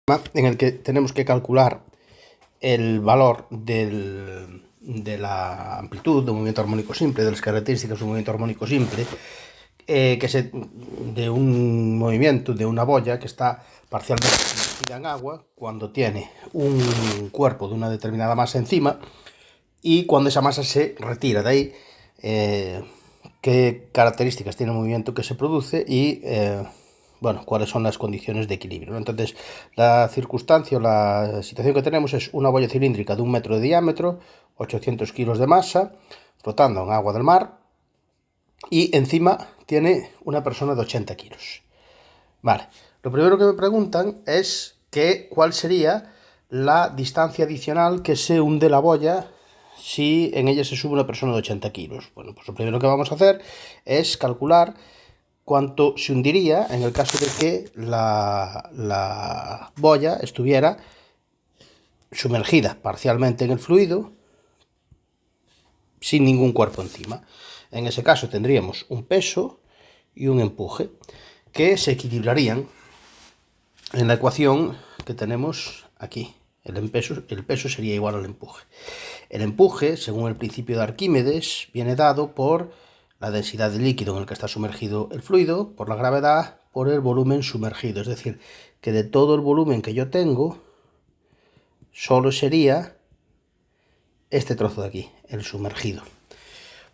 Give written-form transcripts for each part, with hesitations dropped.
en el que tenemos que calcular el valor de la amplitud de un movimiento armónico simple, de las características de un movimiento armónico simple, de un movimiento de una boya que está parcialmente sumergida en agua cuando tiene un cuerpo de una determinada masa encima y cuando esa masa se retira. De ahí qué características tiene el movimiento que se produce y bueno, cuáles son las condiciones de equilibrio, ¿no? Entonces, la circunstancia o la situación que tenemos es una boya cilíndrica de 1 metro de diámetro, 800 kilos de masa, flotando en agua del mar, y encima tiene una persona de 80 kilos. Vale, lo primero que me preguntan es cuál sería la distancia adicional que se hunde la boya si en ella se sube una persona de 80 kilos. Bueno, pues lo primero que vamos a hacer es calcular cuánto se hundiría en el caso de que la boya estuviera sumergida parcialmente en el fluido sin ningún cuerpo encima. En ese caso tendríamos un peso y un empuje que se equilibrarían en la ecuación que tenemos aquí. El peso sería igual al empuje. El empuje, según el principio de Arquímedes, viene dado por la densidad del líquido en el que está sumergido el fluido, por la gravedad, por el volumen sumergido. Es decir, que de todo el volumen que yo tengo, solo sería este trozo de aquí, el sumergido.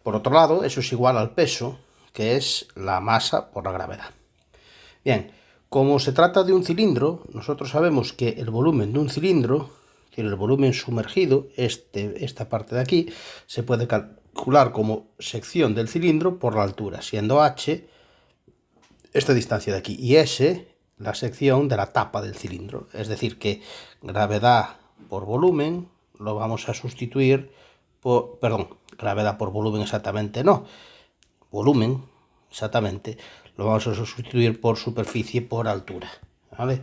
Por otro lado, eso es igual al peso, que es la masa por la gravedad. Bien, como se trata de un cilindro, nosotros sabemos que el volumen de un cilindro, es decir, el volumen sumergido, esta parte de aquí, se puede calcular como sección del cilindro por la altura, siendo h esta distancia de aquí y s la sección de la tapa del cilindro. Es decir, que gravedad por volumen lo vamos a sustituir por, gravedad por volumen exactamente no, volumen exactamente lo vamos a sustituir por superficie por altura, ¿vale?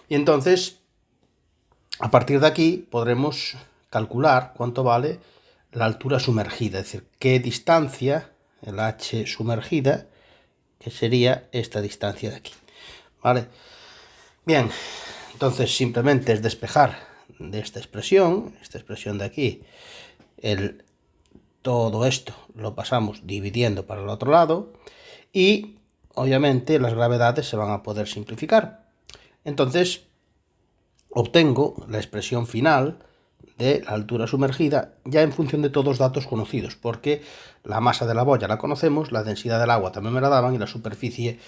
Y entonces, a partir de aquí podremos calcular cuánto vale la altura sumergida, es decir, qué distancia, el h sumergida, que sería esta distancia de aquí, ¿vale? Bien, entonces simplemente es despejar de esta expresión de aquí, todo esto lo pasamos dividiendo para el otro lado y obviamente las gravedades se van a poder simplificar. Entonces obtengo la expresión final de la altura sumergida ya en función de todos los datos conocidos, porque la masa de la boya la conocemos, la densidad del agua también me la daban y la superficie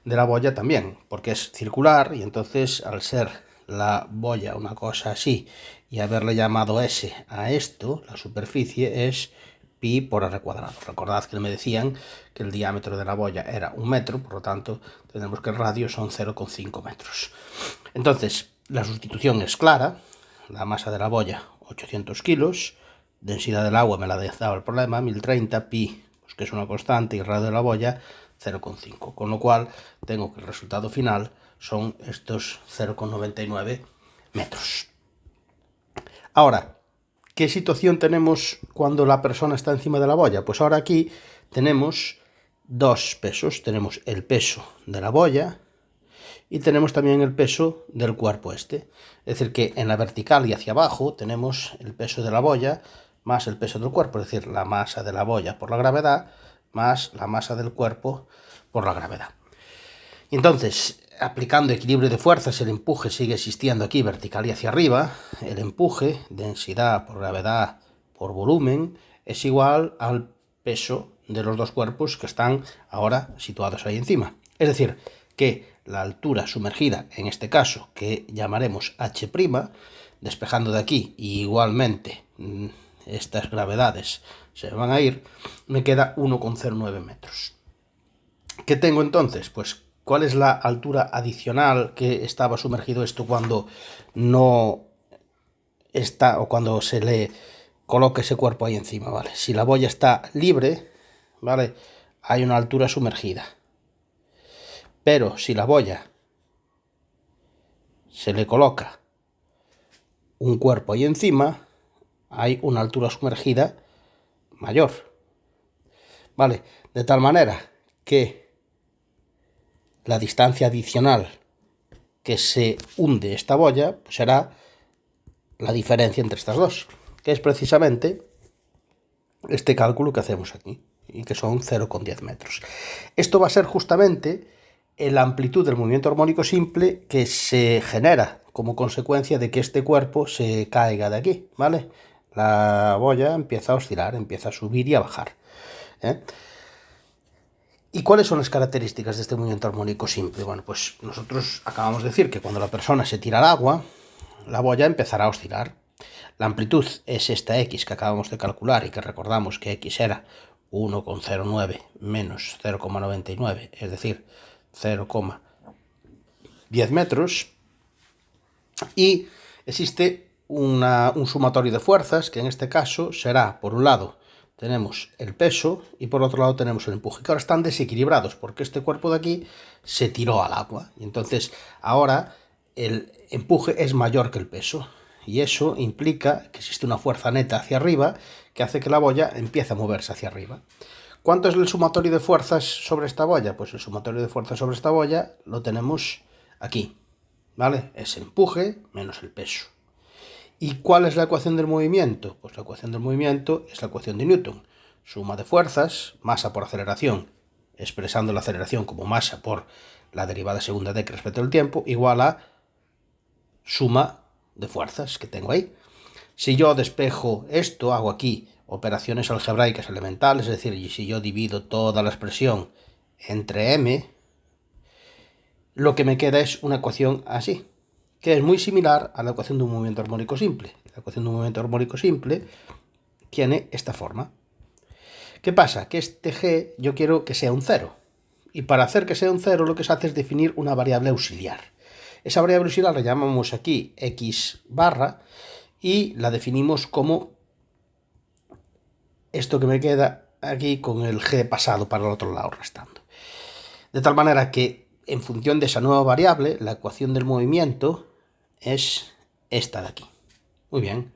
de la boya también, porque es circular y entonces al ser la boya una cosa así y haberle llamado S a esto, la superficie es pi por r cuadrado. Recordad que me decían que el diámetro de la boya era 1 metro, por lo tanto tenemos que el radio son 0,5 metros. Entonces la sustitución es clara, la masa de la boya 800 kilos, densidad del agua me la daba el problema, 1030, pi, pues que es una constante, y el radio de la boya 0,5, con lo cual tengo que el resultado final son estos 0,99 metros. Ahora, ¿qué situación tenemos cuando la persona está encima de la boya? Pues ahora aquí tenemos dos pesos, tenemos el peso de la boya y tenemos también el peso del cuerpo este. Es decir, que en la vertical y hacia abajo tenemos el peso de la boya más el peso del cuerpo, es decir, la masa de la boya por la gravedad más la masa del cuerpo por la gravedad. Y entonces, aplicando equilibrio de fuerzas, el empuje sigue existiendo aquí vertical y hacia arriba. El empuje, densidad por gravedad por volumen, es igual al peso de los dos cuerpos que están ahora situados ahí encima. Es decir, que la altura sumergida, en este caso, que llamaremos h', despejando de aquí, y igualmente estas gravedades se van a ir, me queda 1,09 metros. ¿Qué tengo entonces? Pues, ¿cuál es la altura adicional que estaba sumergido esto cuando no está, o cuando se le coloca ese cuerpo ahí encima, ¿vale? Si la boya está libre, ¿vale? Hay una altura sumergida. Pero si la boya se le coloca un cuerpo ahí encima, hay una altura sumergida mayor, ¿vale? De tal manera que la distancia adicional que se hunde esta boya, pues será la diferencia entre estas dos, que es precisamente este cálculo que hacemos aquí, y que son 0,10 metros. Esto va a ser justamente la amplitud del movimiento armónico simple que se genera como consecuencia de que este cuerpo se caiga de aquí, ¿vale? La boya empieza a oscilar, empieza a subir y a bajar, ¿eh? ¿Y cuáles son las características de este movimiento armónico simple? Bueno, pues nosotros acabamos de decir que cuando la persona se tira al agua, la boya empezará a oscilar. La amplitud es esta X que acabamos de calcular y que recordamos que X era 1,09 menos 0,99, es decir, 0,10 metros. Y existe un sumatorio de fuerzas que en este caso será, por un lado, tenemos el peso y por otro lado tenemos el empuje, que ahora están desequilibrados porque este cuerpo de aquí se tiró al agua y entonces ahora el empuje es mayor que el peso y eso implica que existe una fuerza neta hacia arriba que hace que la boya empiece a moverse hacia arriba. ¿Cuánto es el sumatorio de fuerzas sobre esta boya? Pues el sumatorio de fuerzas sobre esta boya lo tenemos aquí, ¿vale? Es el empuje menos el peso. ¿Y cuál es la ecuación del movimiento? Pues la ecuación del movimiento es la ecuación de Newton. Suma de fuerzas, masa por aceleración, expresando la aceleración como masa por la derivada segunda de respecto al tiempo, igual a suma de fuerzas que tengo ahí. Si yo despejo esto, hago aquí operaciones algebraicas elementales, es decir, si yo divido toda la expresión entre m, lo que me queda es una ecuación así, que es muy similar a la ecuación de un movimiento armónico simple. La ecuación de un movimiento armónico simple tiene esta forma. ¿Qué pasa? Que este g yo quiero que sea un 0. Y para hacer que sea un 0 lo que se hace es definir una variable auxiliar. Esa variable auxiliar la llamamos aquí x barra y la definimos como esto que me queda aquí con el g pasado para el otro lado restando. De tal manera que en función de esa nueva variable, la ecuación del movimiento es esta de aquí. Muy bien.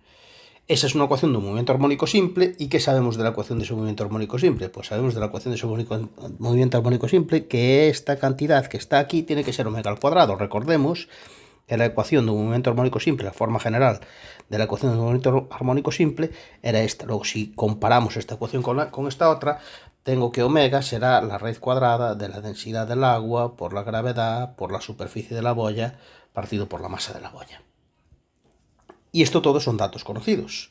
Esa es una ecuación de un movimiento armónico simple. ¿Y qué sabemos de la ecuación de ese movimiento armónico simple? Pues sabemos de la ecuación de ese movimiento armónico simple que esta cantidad que está aquí tiene que ser omega al cuadrado. Recordemos que la ecuación de un movimiento armónico simple, la forma general de la ecuación de un movimiento armónico simple, era esta. Luego, si comparamos esta ecuación con esta otra, tengo que omega será la raíz cuadrada de la densidad del agua por la gravedad por la superficie de la boya partido por la masa de la boya. Y esto todo son datos conocidos,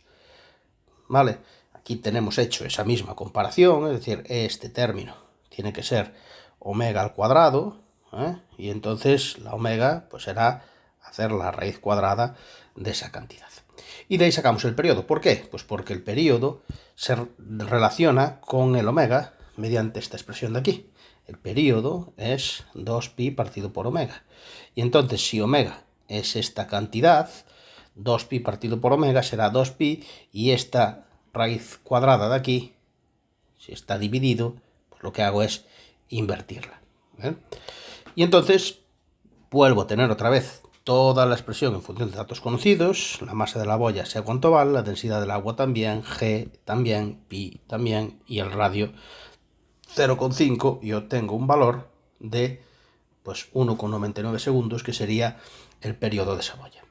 ¿vale? Aquí tenemos hecho esa misma comparación, es decir, este término tiene que ser omega al cuadrado, ¿eh? Y entonces la omega pues será hacer la raíz cuadrada de esa cantidad. Y de ahí sacamos el periodo. ¿Por qué? Pues porque el periodo se relaciona con el omega mediante esta expresión de aquí. El periodo es 2pi partido por omega. Y entonces si omega es esta cantidad, 2pi partido por omega será 2pi y esta raíz cuadrada de aquí, si está dividido, pues lo que hago es invertirla, ¿eh? Y entonces vuelvo a tener otra vez toda la expresión en función de datos conocidos, la masa de la boya sé cuánto vale, la densidad del agua también, g también, pi también y el radio 0,5 y obtengo un valor de pues 1,99 segundos que sería el periodo de esa boya.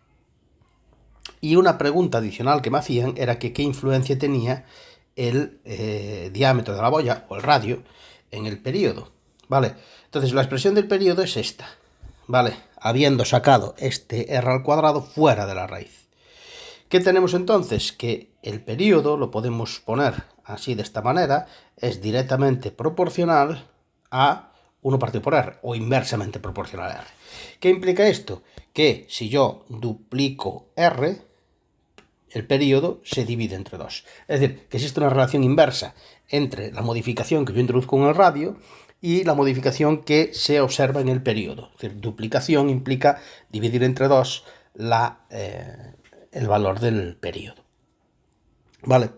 Y una pregunta adicional que me hacían era que qué influencia tenía el diámetro de la boya o el radio en el periodo, ¿vale? Entonces la expresión del periodo es esta, ¿vale? Habiendo sacado este r al cuadrado fuera de la raíz. ¿Qué tenemos entonces? Que el periodo, lo podemos poner así de esta manera, es directamente proporcional a 1 partido por r, o inversamente proporcional a r. ¿Qué implica esto? Que si yo duplico r, el periodo se divide entre 2. Es decir, que existe una relación inversa entre la modificación que yo introduzco en el radio y la modificación que se observa en el periodo. Es decir, duplicación implica dividir entre 2 el valor del periodo. ¿Vale?